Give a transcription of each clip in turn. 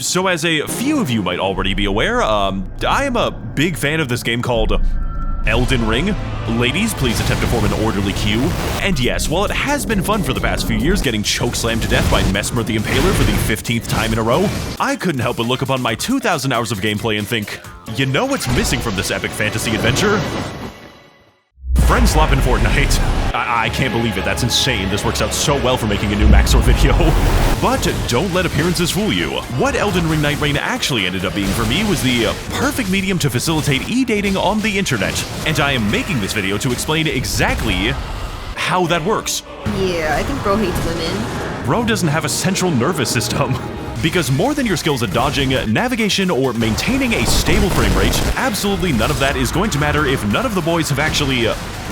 So as a few of you might already be aware, I am a big fan of this game called Elden Ring. Ladies, please attempt to form an orderly queue. And yes, while it has been fun for the past few years getting chokeslammed to death by Mesmer the Impaler for the 15th time in a row, I couldn't help but look upon my 2,000 hours of gameplay and think, you know what's missing from this epic fantasy adventure? Friend swap in Fortnite. I can't believe it, that's insane. This works out so well for making a new Maxor video. But don't let appearances fool you. What Elden Ring Nightreign actually ended up being for me was the perfect medium to facilitate e-dating on the internet. And I am making this video to explain exactly how that works. Yeah, I think bro hates women. Bro doesn't have a central nervous system. Because more than your skills at dodging, navigation, or maintaining a stable frame rate, absolutely none of that is going to matter if none of the boys have actually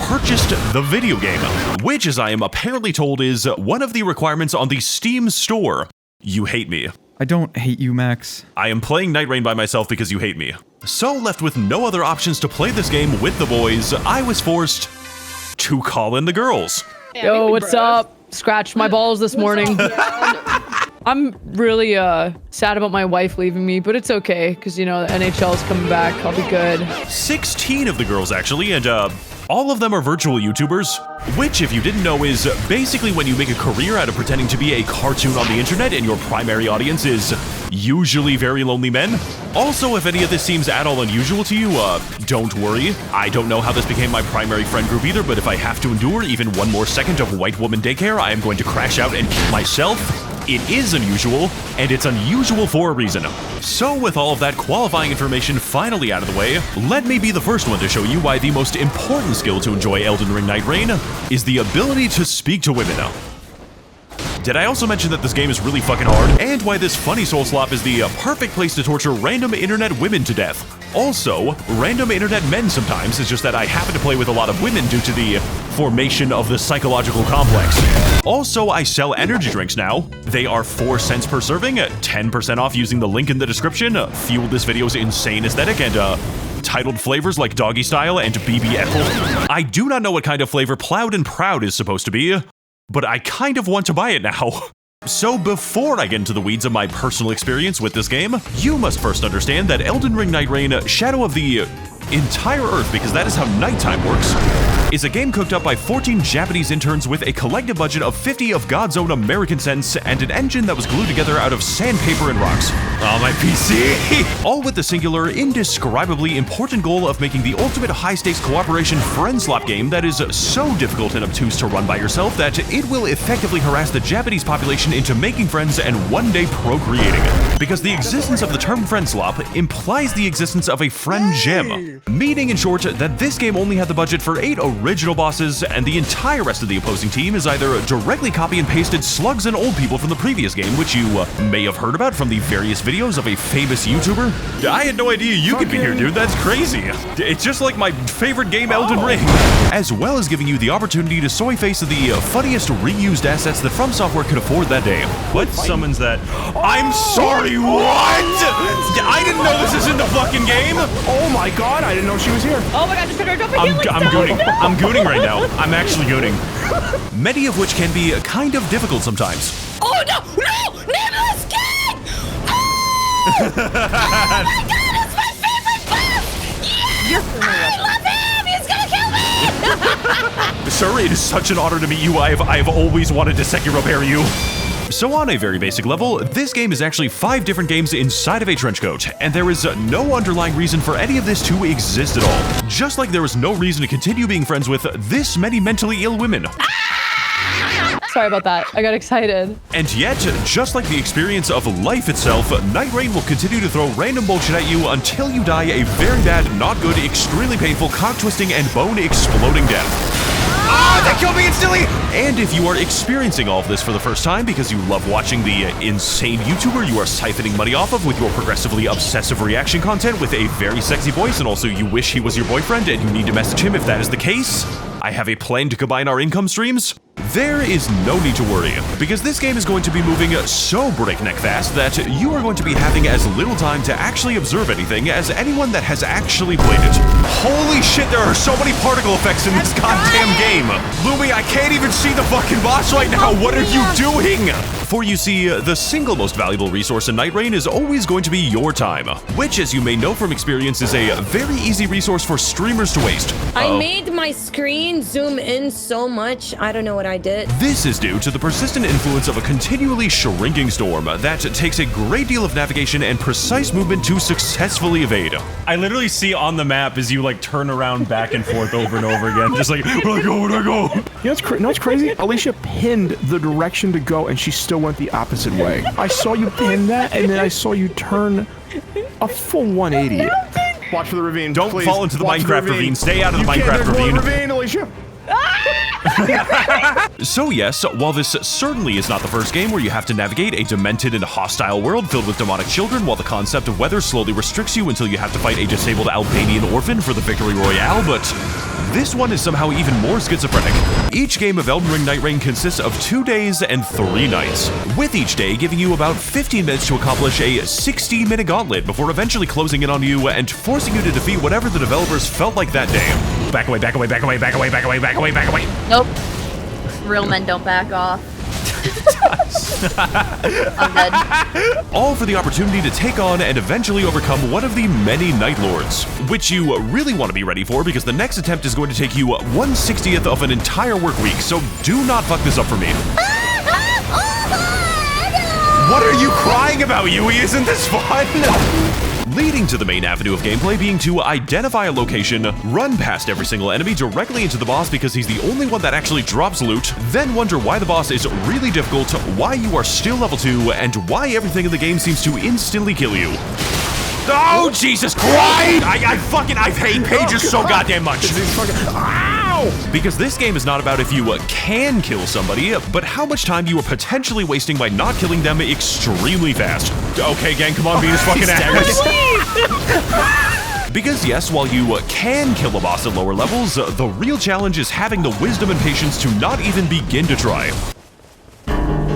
purchased the video game, which, as I am apparently told, is one of the requirements on the Steam store. You hate me. I don't hate you, Max. I am playing Nightrain by myself because you hate me. So, left with no other options to play this game with the boys, I was forced to call in the girls. Yo, what's up? Scratched my balls this morning. I'm really sad about my wife leaving me, but it's okay, because, you know, the NHL's coming back. I'll be good. 16 of the girls, actually, and all of them are virtual YouTubers, which, if you didn't know, is basically when you make a career out of pretending to be a cartoon on the internet and your primary audience is usually very lonely men. Also, if any of this seems at all unusual to you, don't worry. I don't know how this became my primary friend group either, but if I have to endure even one more second of white woman daycare, I am going to crash out and kill myself. It is unusual, and it's unusual for a reason. So with all of that qualifying information finally out of the way, let me be the first one to show you why the most important skill to enjoy Elden Ring Nightreign is the ability to speak to women. Did I also mention that this game is really fucking hard? And why this funny soul slop is the perfect place to torture random internet women to death. Also, random internet men sometimes, it's just that I happen to play with a lot of women due to the formation of the psychological complex. Also, I sell energy drinks now. They are 4 cents per serving, 10% off using the link in the description. Fuel this video's insane aesthetic and titled flavors like Doggy Style and BB Apple. I do not know what kind of flavor Plowed and Proud is supposed to be, but I kind of want to buy it now. So before I get into the weeds of my personal experience with this game, you must first understand that Elden Ring Nightreign, Shadow of the entire Earth, because that is how nighttime works, is a game cooked up by 14 Japanese interns with a collective budget of 50 of God's own American cents and an engine that was glued together out of sandpaper and rocks. On my PC! All with the singular, indescribably important goal of making the ultimate high-stakes cooperation friend slop game that is so difficult and obtuse to run by yourself that it will effectively harass the Japanese population into making friends and one day procreating. Because the existence of the term friend slop implies the existence of a friend gem. Meaning, in short, that this game only had the budget for 8 original bosses, and the entire rest of the opposing team is either directly copy and pasted slugs and old people from the previous game, which you may have heard about from the various videos of a famous YouTuber. I had no idea you could be here, dude. That's crazy. It's just like my favorite game, Elden Ring. As well as giving you the opportunity to soy face the funniest reused assets that From Software could afford that day. What summons that? I'm sorry, what? I didn't know this is in the fucking game. Oh my god, I didn't know she was here. Oh my god, just her jump again. I'm gooning. No. I'm gooning right now. I'm actually gooning. Many of which can be kind of difficult sometimes. Oh no! No! Nameless King! Oh! Oh my god, it's my favorite boss! Yeah! I love him! He's gonna kill me! Sir, it is such an honor to meet you. I have always wanted to Sekiro pair you. So on a very basic level, this game is actually 5 different games inside of a trench coat, and there is no underlying reason for any of this to exist at all. Just like there is no reason to continue being friends with this many mentally ill women. Sorry about that. I got excited. And yet, just like the experience of life itself, Nightrain will continue to throw random bullshit at you until you die a very bad, not good, extremely painful, cock-twisting, and bone-exploding death. Ah, that killed me instantly! And if you are experiencing all of this for the first time because you love watching the insane YouTuber you are siphoning money off of with your progressively obsessive reaction content with a very sexy voice, and also you wish he was your boyfriend and you need to message him if that is the case, I have a plan to combine our income streams. There is no need to worry, because this game is going to be moving so breakneck fast that you are going to be having as little time to actually observe anything as anyone that has actually played it. Holy shit, there are so many particle effects in this goddamn game! Lumi, I can't even see the fucking boss right now! What are you doing? For you see, the single most valuable resource in nightreign is always going to be your time, which, as you may know from experience, is a very easy resource for streamers to waste. I made my screen zoom in so much, I don't know what I did. This is due to the persistent influence of a continually shrinking storm that takes a great deal of navigation and precise movement to successfully evade. I literally see on the map as you like turn around back and forth over and over again, just like, where'd I go, where'd I go? You know what's crazy? Alicia pinned the direction to go and she still went the opposite way. I saw you pin that and then I saw you turn a full 180. Watch for the ravine. Don't please. fall into the Watch for Minecraft ravine. Stay out of the Minecraft ravine. ravine. Alicia. So yes, while this certainly is not the first game where you have to navigate a demented and hostile world filled with demonic children, while the concept of weather slowly restricts you until you have to fight a disabled Albanian orphan for the victory royale, but this one is somehow even more schizophrenic. Each game of Elden Ring Nightrign consists of 2 days and 3 nights, with each day giving you about 15 minutes to accomplish a 60-minute gauntlet before eventually closing in on you and forcing you to defeat whatever the developers felt like that day. Back away, back away, back away, back away, back away, back away, back away. Nope. Real men don't back off. I'm dead. All for the opportunity to take on and eventually overcome one of the many Nightlords, which you really want to be ready for because the next attempt is going to take you 1/60th of an entire work week, so do not fuck this up for me. What are you crying about, Yui? Isn't this fun? Leading to the main avenue of gameplay being to identify a location, run past every single enemy directly into the boss because he's the only one that actually drops loot, then wonder why the boss is really difficult, why you are still level 2, and why everything in the game seems to instantly kill you. Oh, Jesus Christ! I hate pages so goddamn much. Ow! Because this game is not about if you can kill somebody, but how much time you are potentially wasting by not killing them extremely fast. Okay, gang, come on, beat his fucking ass. Because yes, while you can kill a boss at lower levels, the real challenge is having the wisdom and patience to not even begin to try.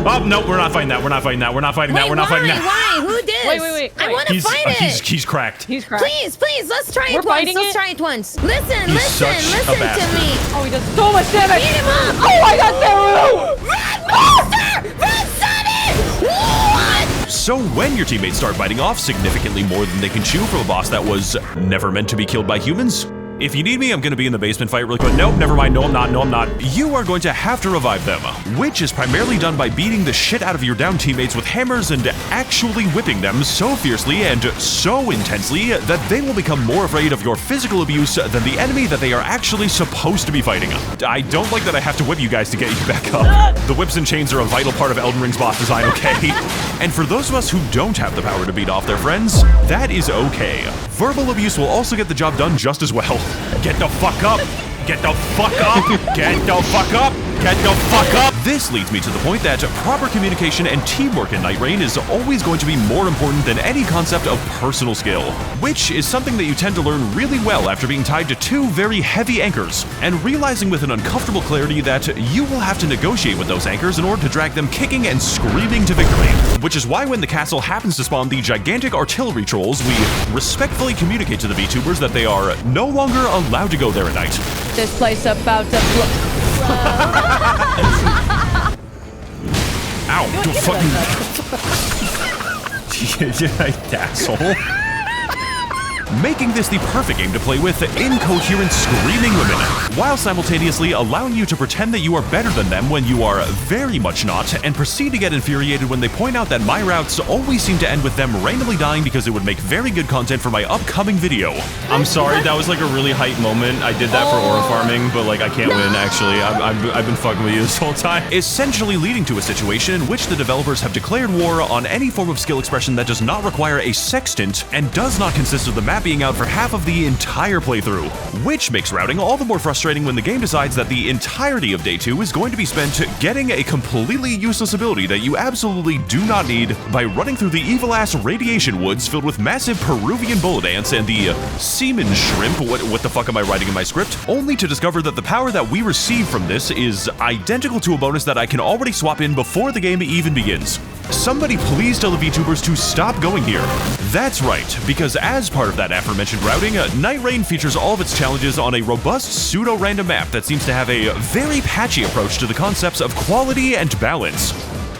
Oh, no, we're not fighting that. We're not fighting that. We're not fighting that. We're not fighting that. Why? Who did? Wait. I want to fight it. He's cracked. He's cracked. Please, let's try We're it once. fighting Let's it? try it once. Listen such a to me. bastard. Oh, he does so much damage. Beat him up. Oh my God, Saru! Run, monster! Run, Sonny! What? So when your teammates start biting off significantly more than they can chew from a boss that was never meant to be killed by humans, if you need me, I'm gonna be in the basement fight really quick. Nope, never mind. No, I'm not. You are going to have to revive them, which is primarily done by beating the shit out of your down teammates with hammers and actually whipping them so fiercely and so intensely that they will become more afraid of your physical abuse than the enemy that they are actually supposed to be fighting. I don't like that I have to whip you guys to get you back up. The whips and chains are a vital part of Elden Ring's boss design, okay? And for those of us who don't have the power to beat off their friends, that is okay. Verbal abuse will also get the job done just as well. Get the fuck up! Get the fuck up! Get the fuck up! Get the fuck up! This leads me to the point that proper communication and teamwork in Nightrign is always going to be more important than any concept of personal skill, which is something that you tend to learn really well after being tied to 2 very heavy anchors, and realizing with an uncomfortable clarity that you will have to negotiate with those anchors in order to drag them kicking and screaming to victory. Which is why when the castle happens to spawn the gigantic artillery trolls, we respectfully communicate to the Vtubers that they are no longer allowed to go there at night. This place about to blow. Ow! Fucking asshole. Making this the perfect game to play with incoherent screaming women, while simultaneously allowing you to pretend that you are better than them when you are very much not, and proceed to get infuriated when they point out that my routes always seem to end with them randomly dying because it would make very good content for my upcoming video. I'm sorry, that was like a really hype moment. I did that for aura farming, but like I can't win actually. I've been fucking with you this whole time. Essentially leading to a situation in which the developers have declared war on any form of skill expression that does not require a sextant and does not consist of the map being out for half of the entire playthrough, which makes routing all the more frustrating when the game decides that the entirety of day 2 is going to be spent getting a completely useless ability that you absolutely do not need by running through the evil-ass radiation woods filled with massive Peruvian bullet ants and the semen shrimp, what the fuck am I writing in my script, only to discover that the power that we receive from this is identical to a bonus that I can already swap in before the game even begins. Somebody please tell the Vtubers to stop going here. That's right, because as part of that aforementioned routing, Nightrign features all of its challenges on a robust pseudo-random map that seems to have a very patchy approach to the concepts of quality and balance.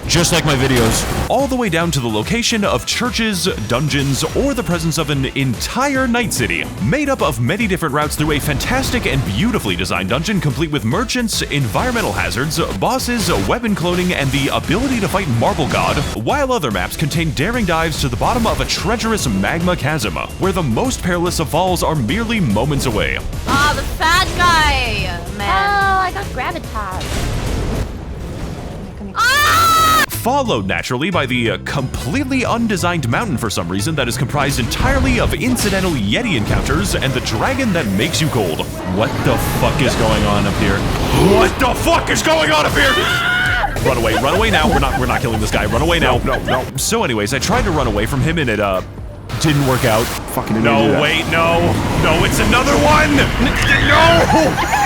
just like my videos. All the way down to the location of churches, dungeons, or the presence of an entire night city, made up of many different routes through a fantastic and beautifully designed dungeon complete with merchants, environmental hazards, bosses, weapon cloning, and the ability to fight Marble God, while other maps contain daring dives to the bottom of a treacherous magma chasm, where the most perilous of falls are merely moments away. Ah, the fat guy, man. Oh, I got gravitas. Followed naturally by the completely undesigned mountain for some reason that is comprised entirely of incidental Yeti encounters and the dragon that makes you cold. What the fuck is going on up here? What the fuck is going on up here? Run away now. We're not killing this guy. Run away now. No. So anyways, I tried to run away from him and it didn't work out. Fucking no, wait, no, it's another one. No.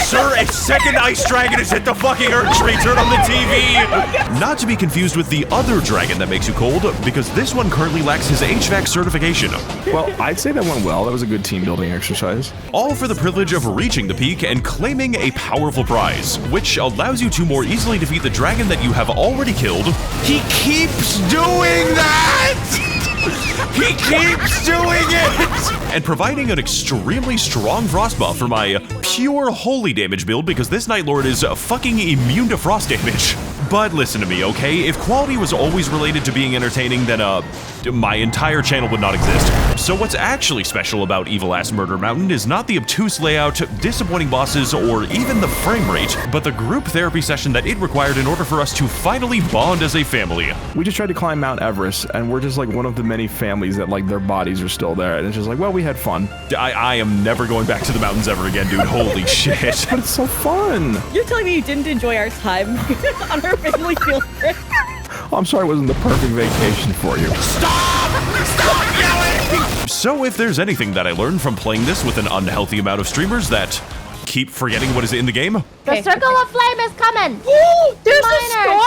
Sir, a second ice dragon has hit the fucking earth tree. Turn on the TV. Not to be confused with the other dragon that makes you cold, because this one currently lacks his HVAC certification. Well, I'd say that went well. That was a good team building exercise. All for the privilege of reaching the peak and claiming a powerful prize, which allows you to more easily defeat the dragon that you have already killed. He keeps doing that! He keeps doing it! And providing an extremely strong frost buff for my pure holy damage build, because this Nightlord is fucking immune to frost damage. But listen to me, okay? If quality was always related to being entertaining, then my entire channel would not exist. So what's actually special about Evil Ass Murder Mountain is not the obtuse layout, disappointing bosses, or even the frame rate, but the group therapy session that it required in order for us to finally bond as a family. We just tried to climb Mount Everest, and we're just like one of the many families that like their bodies are still there, and it's just like, well, we had fun. I am never going back to the mountains ever again, dude. Holy shit. But it's so fun. You're telling me you didn't enjoy our time on our family field trip? Oh, I'm sorry it wasn't the perfect vacation for you. Stop yelling! So if there's anything that I learned from playing this with an unhealthy amount of streamers that keep forgetting what is in the game. The circle of flame is coming. Ooh, there's a storm?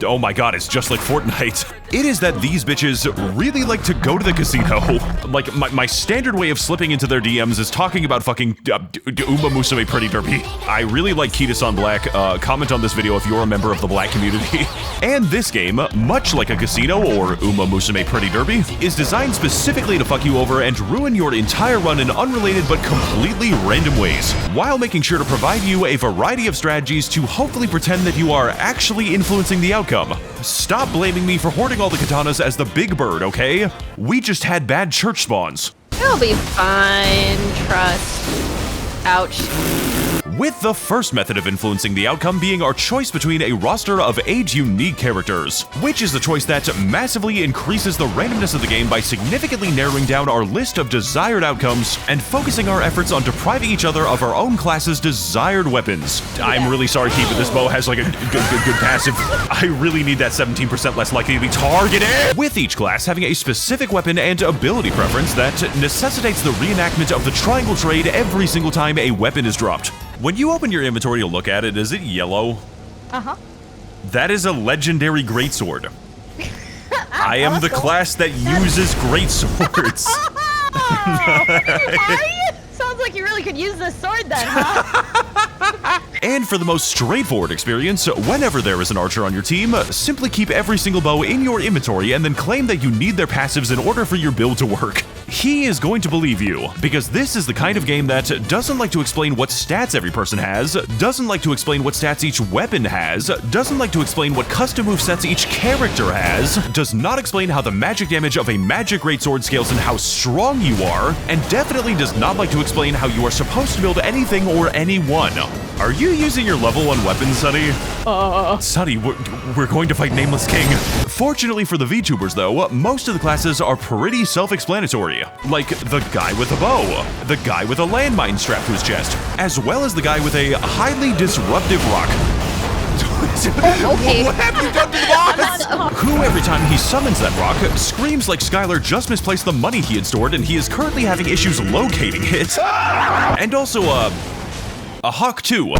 Oh my god, it's just like Fortnite. It is that these bitches really like to go to the casino. Like, my standard way of slipping into their DMs is talking about fucking Uma Musume Pretty Derpy. I really like Ketus Black. Comment on this video if you're a member of the black community. And this game, much like a casino or Uma Musume Pretty Derpy, is designed specifically to fuck you over and ruin your entire run in unrelated but completely random ways, while making sure to provide you a variety of strategies to hopefully pretend that you are actually influencing the outcome. Stop blaming me for hoarding all the katanas as the big bird, okay? We just had bad church spawns. It'll be fine. Trust. Ouch. With the first method of influencing the outcome being our choice between a roster of 8 unique characters, which is the choice that massively increases the randomness of the game by significantly narrowing down our list of desired outcomes and focusing our efforts on depriving each other of our own class's desired weapons. I'm really sorry, Keith, but this bow has like a good passive. I really need that 17% less likely to be targeted. With each class having a specific weapon and ability preference that necessitates the reenactment of the triangle trade every single time a weapon is dropped. When you open your inventory to look at it, is it yellow? Uh-huh. That is a legendary greatsword. I am the class that uses greatswords. Sounds like you really could use this sword then, huh? And for the most straightforward experience, whenever there is an archer on your team, simply keep every single bow in your inventory and then claim that you need their passives in order for your build to work. He is going to believe you, because this is the kind of game that doesn't like to explain what stats every person has, doesn't like to explain what stats each weapon has, doesn't like to explain what custom movesets each character has, does not explain how the magic damage of a magic greatsword scales and how strong you are, and definitely does not like to explain how you are supposed to build anything or anyone. Are you using your level 1 weapon, Sunny? Sunny, we're going to fight Nameless King. Fortunately for the VTubers, though, most of the classes are pretty self-explanatory. Like the guy with a bow, the guy with a landmine strapped to his chest, as well as the guy with a highly disruptive rock. Okay. What have you done to the boss? Who, every time he summons that rock, screams like Skylar just misplaced the money he had stored and he is currently having issues locating it. And also, a hawk too.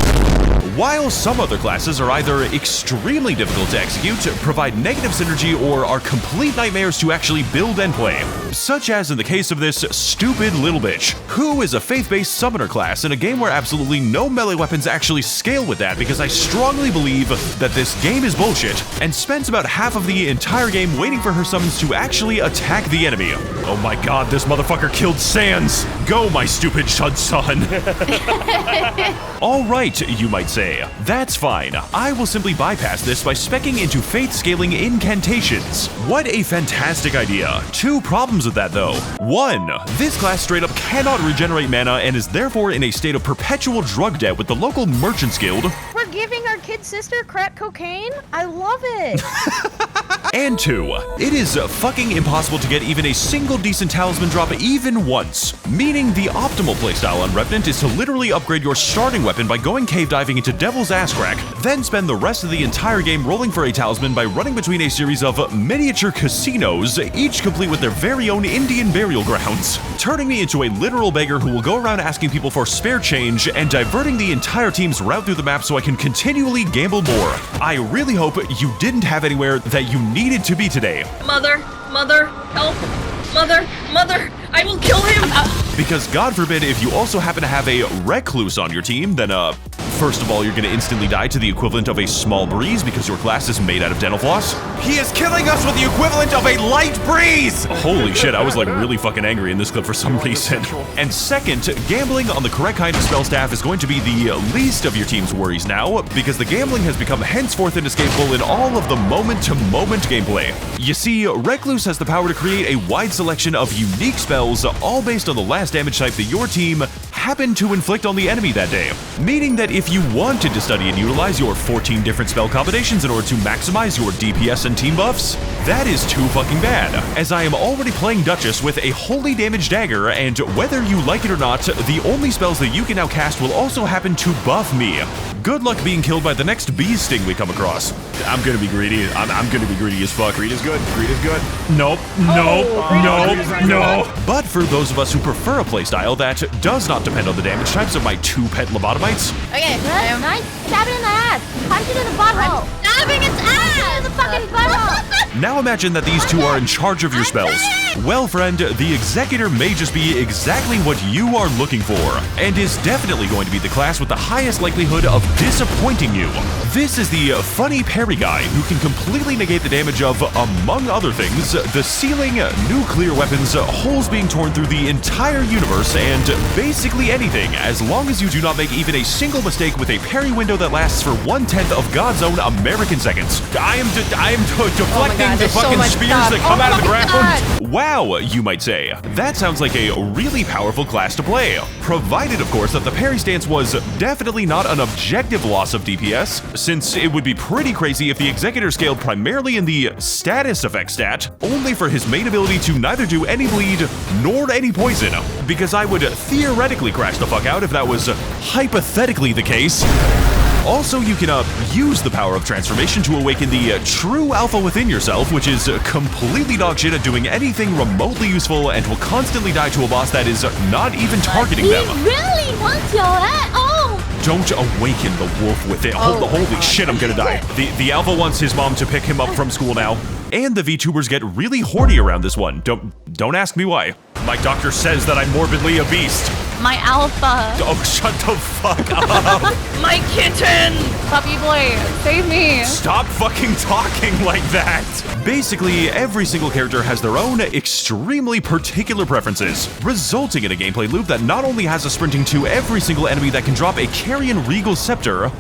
While some other classes are either extremely difficult to execute, provide negative synergy, or are complete nightmares to actually build and play. such as in the case of this stupid little bitch, who is a faith-based summoner class in a game where absolutely no melee weapons actually scale with that, because I strongly believe that this game is bullshit, and spends about half of the entire game waiting for her summons to actually attack the enemy. Oh my god, this motherfucker killed Sans! Go, my stupid shud son! Alright, you might say. That's fine. I will simply bypass this by speccing into faith-scaling incantations. What a fantastic idea. Two problems with that though. One, this class straight up cannot regenerate mana and is therefore in a state of perpetual drug debt with the local Merchants Guild. We're giving our kid sister crack cocaine? I love it. And two, it is fucking impossible to get even a single decent talisman drop even once, meaning the optimal playstyle on Revenant is to literally upgrade your starting weapon by going cave diving into Devil's Ass Crack, then spend the rest of the entire game rolling for a talisman by running between a series of miniature casinos, each complete with their very own Indian burial grounds, turning me into a literal beggar who will go around asking people for spare change and diverting the entire team's route through the map so I can continually gamble more. I really hope you didn't have anywhere that you needed to be today. Mother, help! Mother, I will kill him! Because God forbid if you also happen to have a recluse on your team, then first of all, you're gonna instantly die to the equivalent of a small breeze because your glass is made out of dental floss. He is killing us with the equivalent of a light breeze! Holy shit, I was like really fucking angry in this clip for some reason. And second, gambling on the correct kind of spell staff is going to be the least of your team's worries now, because the gambling has become henceforth inescapable in all of the moment-to-moment gameplay. You see, Recluse has the power to create a wide selection of unique spells, all based on the last damage type that your team happened to inflict on the enemy that day. Meaning that if you wanted to study and utilize your 14 different spell combinations in order to maximize your DPS and team buffs, that is too fucking bad, as I am already playing Duchess with a holy damage dagger, and whether you like it or not, the only spells that you can now cast will also happen to buff me. Good luck being killed by the next bee sting we come across. I'm gonna be greedy. I'm gonna be greedy as fuck. Greed is good. Greed is good. Nope. No. But for those of us who prefer a playstyle that does not depend on the damage types of my two pet lobotomites, Okay, nice. Stab it in the ass. Punch it in the butthole. Stabbing its ass. In the fucking butthole. now imagine that these two are in charge of your spells. Well, friend, the Executor may just be exactly what you are looking for, and is definitely going to be the class with the highest likelihood of disappointing you. This is the funny parry guy who can completely negate the damage of, among other things, the ceiling, nuclear weapons, holes being torn through the entire universe, and basically anything, as long as you do not make even a single mistake with a parry window that lasts for 1/10 of God's own American seconds. I am deflecting the fucking spears that come out of the ground. Wow, you might say. That sounds like a really powerful class to play. Provided, of course, that the parry stance was definitely not an objective loss of DPS, since it would be pretty crazy if the Executor scaled primarily in the status effect stat, only for his main ability to neither do any bleed nor any poison, because I would theoretically crash the fuck out if that was hypothetically the case. Also, you can use the power of transformation to awaken the true alpha within yourself, which is completely dogshit at doing anything remotely useful and will constantly die to a boss that is not even targeting them. He really wants your head. Oh! Don't awaken the wolf with it. Holy shit, I'm gonna die. The alpha wants his mom to pick him up from school now. And the Vtubers get really horny around this one. Don't ask me why. My doctor says that I'm morbidly a beast. My alpha. Oh, shut the fuck up. My kitten! Puppy boy, save me. Stop fucking talking like that. Basically, every single character has their own extremely particular preferences, resulting in a gameplay loop that not only has us sprinting to every single enemy that can drop a Carrion Regal Scepter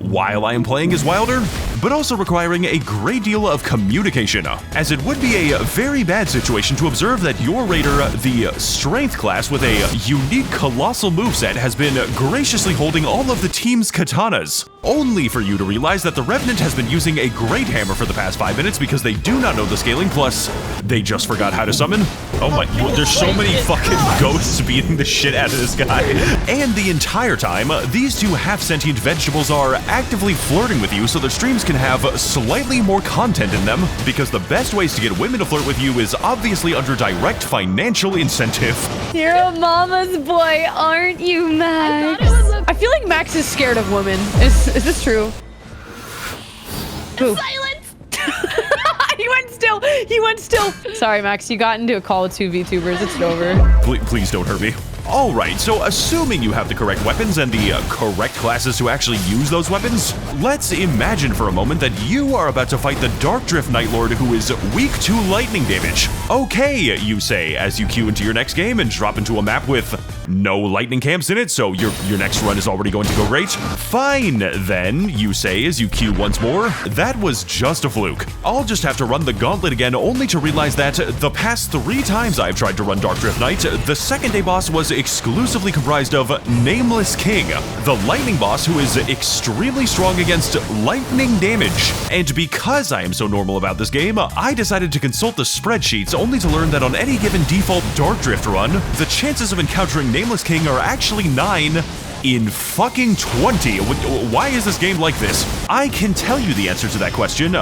while I am playing as Wilder, but also requiring a great deal of communication, as it would be a very bad situation to observe that your raider, the Strength class with a unique colossal moveset, has been graciously holding all of the team's katanas, only for you to realize that the Revenant has been using a great hammer for the past 5 minutes because they do not know the scaling, plus they just forgot how to summon. Oh my, there's so many fucking ghosts beating the shit out of this guy. And the entire time, these two half-sentient vegetables are actively flirting with you so their streams can have slightly more content in them, because the best ways to get women to flirt with you is obviously under direct financial incentive. You're a mama's boy, aren't you, Max? I feel like Max is scared of women. Is this true? Silence! He went still. He went still. Sorry, Max. You got into a call with 2 VTubers. It's over. Please don't hurt me. Alright, so assuming you have the correct weapons and the correct classes to actually use those weapons, let's imagine for a moment that you are about to fight the Dark Drift Nightlord who is weak to lightning damage. Okay, you say, as you queue into your next game and drop into a map with no lightning camps in it, so your next run is already going to go great. Fine, then, you say as you queue once more. That was just a fluke. I'll just have to run the gauntlet again only to realize that the past 3 times I've tried to run Dark Drift Night, the second day boss was exclusively comprised of Nameless King, the lightning boss who is extremely strong against lightning damage. And because I am so normal about this game, I decided to consult the spreadsheets only to learn that on any given default Dark Drift run, the chances of encountering Nameless King are actually 9 in fucking 20. Why is this game like this? I can tell you the answer to that question.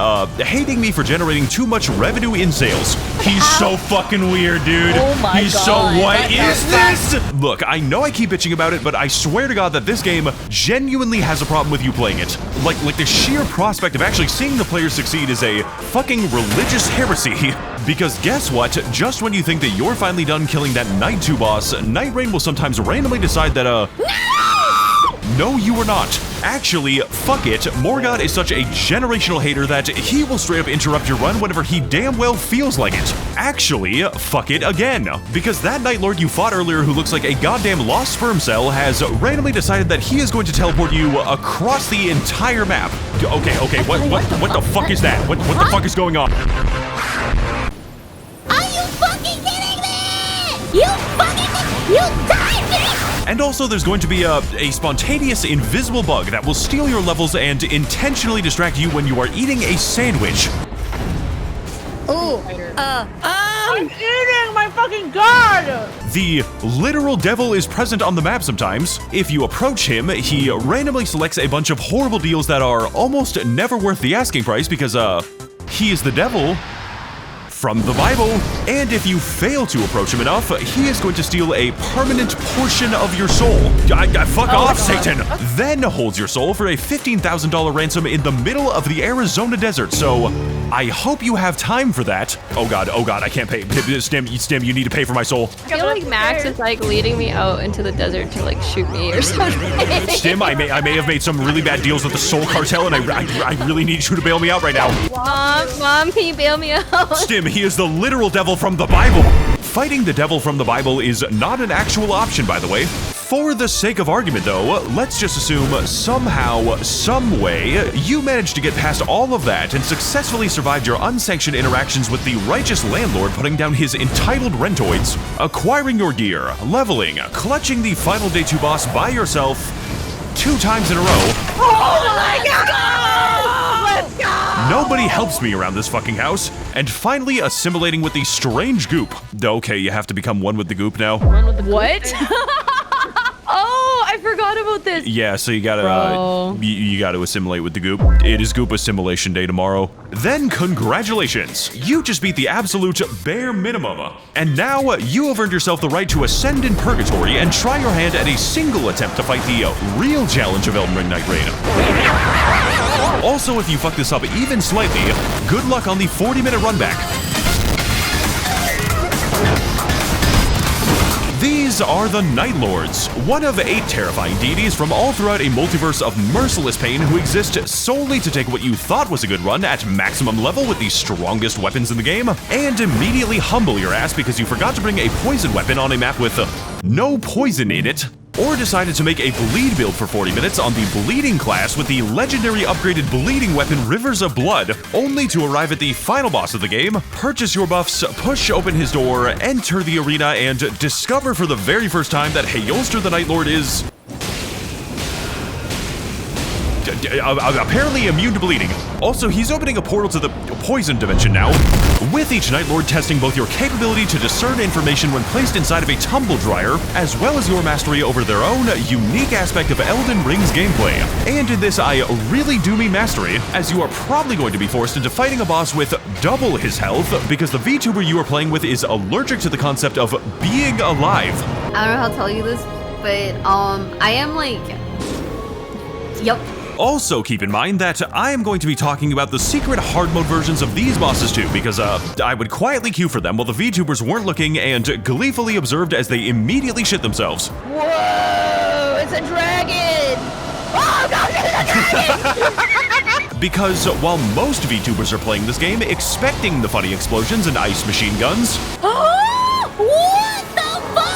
Hating me for generating too much revenue in sales. He's so fucking weird, dude. Oh my He's God. so, what is this? Look, I know I keep bitching about it, but I swear to God that this game genuinely has a problem with you playing it. Like the sheer prospect of actually seeing the players succeed is a fucking religious heresy. Because guess what? Just when you think that you're finally done killing that Night 2 boss, Nightreign will sometimes randomly decide that, no, you are not. Actually, fuck it, Morgoth is such a generational hater that he will straight up interrupt your run whenever he damn well feels like it. Actually, fuck it again, because that Nightlord you fought earlier who looks like a goddamn lost sperm cell has randomly decided that he is going to teleport you across the entire map. Okay, what the fuck is that? What the fuck is going on? Are you fucking kidding me? You died me! And also, there's going to be a spontaneous invisible bug that will steal your levels and intentionally distract you when you are eating a sandwich. Ooh, I'm eating my fucking god! The literal devil is present on the map sometimes. If you approach him, he randomly selects a bunch of horrible deals that are almost never worth the asking price because, he is the devil from the Bible. And if you fail to approach him enough, he is going to steal a permanent portion of your soul. Fuck off, Satan! Then holds your soul for a $15,000 ransom in the middle of the Arizona desert, so I hope you have time for that. Oh god, I can't pay. Stim, you need to pay for my soul. I feel like Max is like leading me out into the desert to like shoot me or something. Stim, I may have made some really bad deals with the Soul Cartel, and I really need you to bail me out right now. Mom, can you bail me out? Stim, he is the literal devil from the Bible. Fighting the devil from the Bible is not an actual option, by the way. For the sake of argument, though, let's just assume somehow, some way, you managed to get past all of that and successfully survived your unsanctioned interactions with the righteous landlord putting down his entitled rentoids, acquiring your gear, leveling, clutching the final day 2 boss by yourself 2 times in a row. Oh my god! Let's go! Nobody helps me around this fucking house, and finally assimilating with the strange goop. Okay, you have to become one with the goop now. What? Oh, I forgot about this. Yeah, so you gotta you gotta assimilate with the goop. It is goop assimilation day tomorrow. Then congratulations, you just beat the absolute bare minimum. And now you have earned yourself the right to ascend in purgatory and try your hand at a single attempt to fight the real challenge of Elden Ring Nighttreign. Also, if you fuck this up even slightly, good luck on the 40-minute run back. These are the Nightlords, one of 8 terrifying deities from all throughout a multiverse of merciless pain who exist solely to take what you thought was a good run at maximum level with the strongest weapons in the game, and immediately humble your ass because you forgot to bring a poison weapon on a map with no poison in it, or decided to make a bleed build for 40 minutes on the bleeding class with the legendary upgraded bleeding weapon Rivers of Blood, only to arrive at the final boss of the game, purchase your buffs, push open his door, enter the arena, and discover for the very first time that Hayolster the Nightlord is apparently immune to bleeding. Also, he's opening a portal to the poison dimension now, with each Nightlord testing both your capability to discern information when placed inside of a tumble dryer, as well as your mastery over their own unique aspect of Elden Ring's gameplay. And in this, I really do mean mastery, as you are probably going to be forced into fighting a boss with double his health, because the VTuber you are playing with is allergic to the concept of being alive. I don't know how to tell you this, but I am like, yep. Also keep in mind that I am going to be talking about the secret hard mode versions of these bosses too, because I would quietly queue for them while the VTubers weren't looking and gleefully observed as they immediately shit themselves. Whoa, it's a dragon! Oh god, it's a dragon! Because while most VTubers are playing this game expecting the funny explosions and ice machine guns, What the fuck?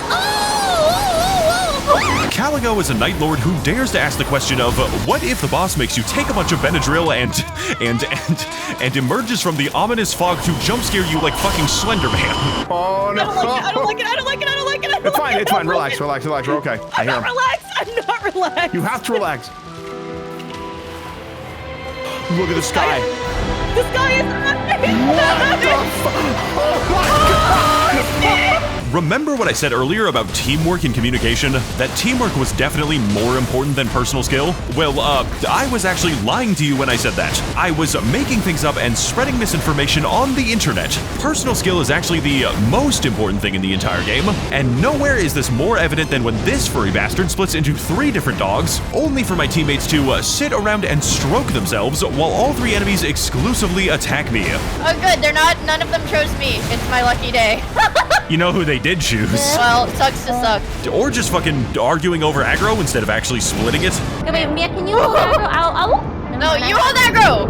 Caligo is a Nightlord who dares to ask the question of what if the boss makes you take a bunch of Benadryl and emerges from the ominous fog to jump scare you like fucking Slender Man. Oh no! I don't like it. It's fine. It's fine. Relax. We're okay. I hear him. I'm not relaxed. You have to relax. Look at the sky. The sky is What the fuck? Oh my god! Remember what I said earlier about teamwork and communication? That teamwork was definitely more important than personal skill? Well, I was actually lying to you when I said that. I was making things up and spreading misinformation on the internet. Personal skill is actually the most important thing in the entire game, and nowhere is this more evident than when this furry bastard splits into 3 different dogs, only for my teammates to sit around and stroke themselves while all 3 enemies exclusively attack me. Oh good, none of them chose me. It's my lucky day. You know who they did choose. Well, sucks to suck. Or just fucking arguing over aggro instead of actually splitting it. Wait, Mia, can you hold aggro? No, you hold aggro!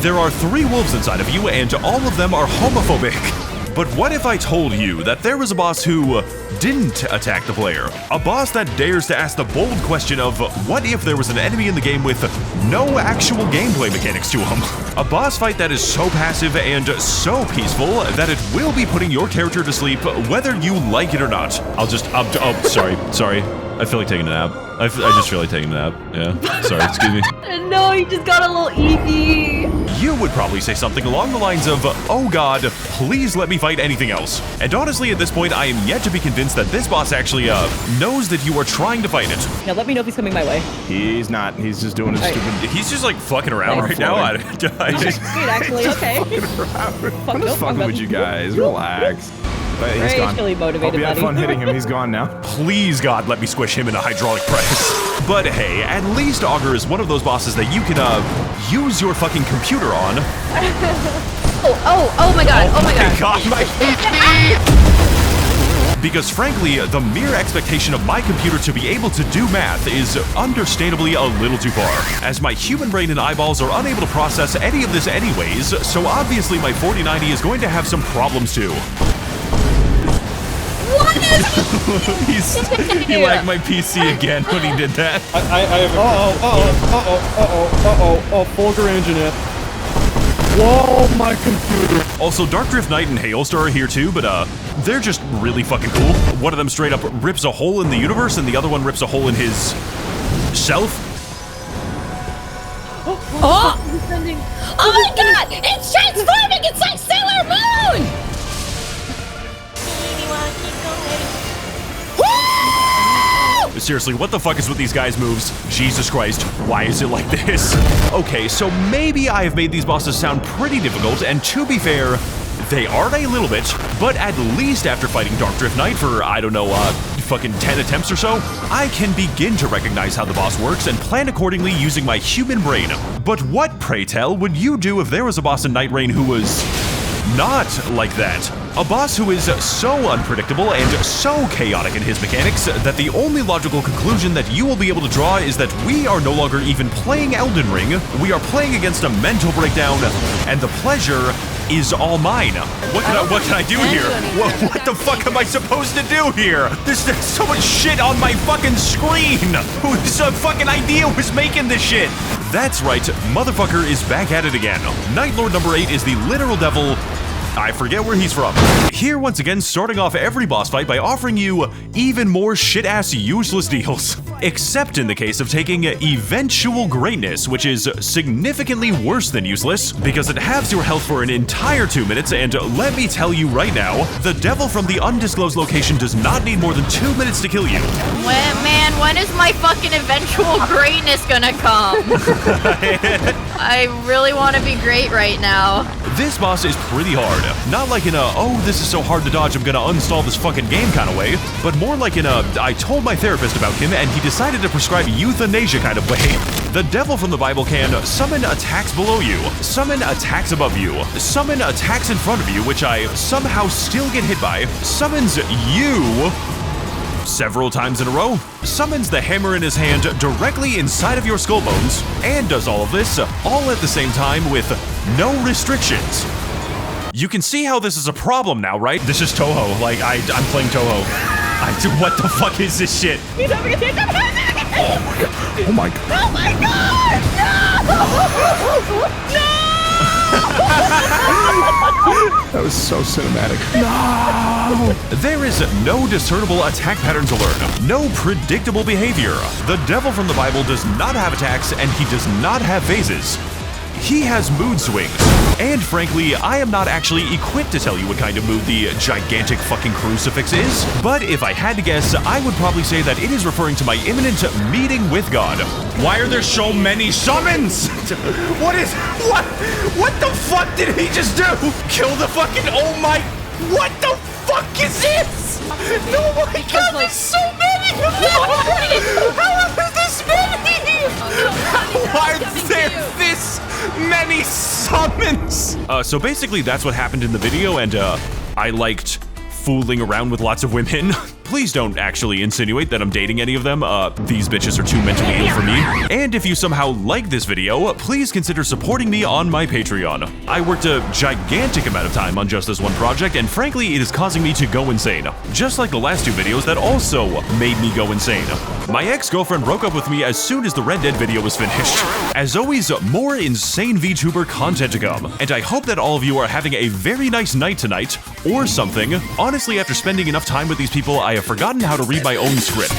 There are 3 wolves inside of you, and all of them are homophobic. But what if I told you that there was a boss who didn't attack the player? A boss that dares to ask the bold question of what if there was an enemy in the game with no actual gameplay mechanics to him? A boss fight that is so passive and so peaceful that it will be putting your character to sleep whether you like it or not. Sorry. I feel like taking a nap. I just feel like taking a nap. Yeah, sorry, excuse me. No, he just got a little eepy. You would probably say something along the lines of, oh god, please let me fight anything else. And honestly, at this point, I am yet to be convinced that this boss actually knows that you are trying to fight it. Now let me know if he's coming my way. He's not. He's just doing his stupid... He's just like fucking around right now. I just... Sweet, actually, okay. I'm just fucking with you guys. Relax. But he's gone. Racially motivated, Hope you had buddy. fun hitting him. He's gone now. Please, God, let me squish him in a hydraulic press. But hey, at least Augur is one of those bosses that you can, use your fucking computer on. Oh my god, oh my god. My PC! Because frankly, the mere expectation of my computer to be able to do math is understandably a little too far, as my human brain and eyeballs are unable to process any of this anyways, so obviously my 4090 is going to have some problems too. What is He lagged my PC again when he did that. I have a Fulgur engine. Whoa, my computer. Also, Dark Drift Knight and Hailstar are here too, but they're just really fucking cool. One of them straight up rips a hole in the universe, and the other one rips a hole in his self. Oh! Oh my god! It's transforming! It's like Sailor Moon! Seriously, what the fuck is with these guys' moves? Jesus Christ, why is it like this? Okay, so maybe I have made these bosses sound pretty difficult, and to be fair, they are a little bit, but at least after fighting Dark Drift Knight for, I don't know, fucking 10 attempts or so, I can begin to recognize how the boss works and plan accordingly using my human brain. But what, pray tell, would you do if there was a boss in Nightrain who was not like that? A boss who is so unpredictable and so chaotic in his mechanics that the only logical conclusion that you will be able to draw is that we are no longer even playing Elden Ring, we are playing against a mental breakdown, and the pleasure is all mine. What can I do here? What the fuck am I supposed to do here? There's so much shit on my fucking screen! Whose fucking idea was making this shit? That's right, motherfucker is back at it again. Nightlord number 8 is the literal devil. I forget where he's from. Here once again, starting off every boss fight by offering you even more shit-ass useless deals. Except in the case of taking eventual greatness, which is significantly worse than useless, because it halves your health for an entire 2 minutes, and let me tell you right now, the devil from the undisclosed location does not need more than 2 minutes to kill you. When is my fucking eventual greatness gonna come? I really want to be great right now. This boss is pretty hard. Not like in a, oh, this is so hard to dodge, I'm gonna uninstall this fucking game kind of way, but more like in a, I told my therapist about him and he decided to prescribe euthanasia kind of way. The devil from the Bible can summon attacks below you, summon attacks above you, summon attacks in front of you, which I somehow still get hit by, summons you several times in a row, summons the hammer in his hand directly inside of your skull bones, and does all of this all at the same time with no restrictions. You can see how this is a problem now, right? This is Toho. Like, I'm playing Toho. What the fuck is this shit? He's having a tantrum. Oh my god. Oh my god! No! No! That was so cinematic. No! There is no discernible attack pattern to learn, no predictable behavior. The devil from the Bible does not have attacks, and he does not have phases. He has mood swings. And frankly, I am not actually equipped to tell you what kind of mood the gigantic fucking crucifix is. But if I had to guess, I would probably say that it is referring to my imminent meeting with God. Why are there so many summons? What the fuck did he just do? Kill the fucking, oh my, what the fuck is this? Oh my god, there's so many! How are there this many? Why are there this many summons? So basically that's what happened in the video, and I liked fooling around with lots of women. Please don't actually insinuate that I'm dating any of them. These bitches are too mentally ill for me. And if you somehow like this video, please consider supporting me on my Patreon. I worked a gigantic amount of time on just this one project, and frankly, it is causing me to go insane. Just like the last two videos that also made me go insane. My ex-girlfriend broke up with me as soon as the Red Dead video was finished. As always, more insane VTuber content to come. And I hope that all of you are having a very nice night tonight, or something. Honestly, after spending enough time with these people, I have forgotten how to read my own script.